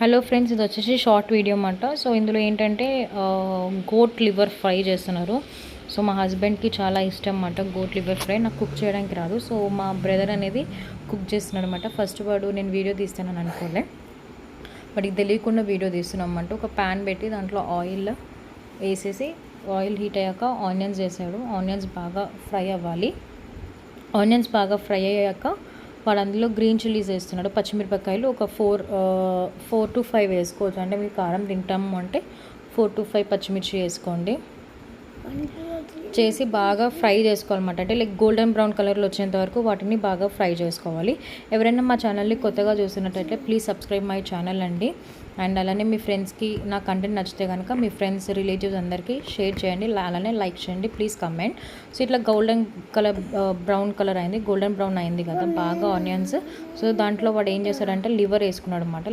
Hello friends, ఇది వచ్చేసి short video అన్నమాట. సో ఇందులో ఏంటంటే గోట్ లివర్ ఫ్రై చేస్తున్నారు. సో మా హస్బెండ్కి చాలా ఇష్టం అన్నమాట గోట్ లివర్ ఫ్రై. నాకు కుక్ చేయడానికి రాదు. సో మా బ్రదర్ అనేది కుక్ చేస్తున్నాడు అనమాట. ఫస్ట్ వాడు నేను వీడియో తీస్తానని అనుకోలే, బట్ ఇది తెలియకుండా వీడియో తీస్తున్నాం అన్నమాట. ఒక ప్యాన్ పెట్టి దాంట్లో ఆయిల్ వేసేసి ఆయిల్ హీట్ అయ్యాక ఆనియన్స్ వేసాడు. ఆనియన్స్ బాగా ఫ్రై అవ్వాలి. ఆనియన్స్ బాగా ఫ్రై అయ్యాక వాడు అందులో గ్రీన్ చిల్లీస్ వేస్తున్నాడు. పచ్చిమిరపకాయలు ఒక 4 to 5 వేసుకోవచ్చు. అంటే మీరు కారం తింటాము అంటే 4 to 5 పచ్చిమిర్చి వేసుకోండి. చేసి బాగా ఫ్రై చేసుకోవాలన్నమాట. అంటే లైక్ గోల్డెన్ బ్రౌన్ కలర్లో వచ్చేంత వరకు వాటిని బాగా ఫ్రై చేసుకోవాలి. ఎవరైనా మా ఛానల్ని కొత్తగా చూస్తున్నట్టయితే ప్లీజ్ సబ్స్క్రైబ్ మై ఛానల్ అండి. అండ్ అలానే మీ ఫ్రెండ్స్కి నా కంటెంట్ నచ్చితే కనుక మీ ఫ్రెండ్స్ రిలేటివ్స్ అందరికీ షేర్ చేయండి. అలానే లైక్ చేయండి. Please comment. సో ఇట్లా గోల్డెన్ కలర్ బ్రౌన్ కలర్ అయింది, గోల్డెన్ బ్రౌన్ అయింది కదా బాగా ఆనియన్స్. సో దాంట్లో వాడు ఏం చేశాడంటే లివర్ వేసుకున్నాడు అనమాట.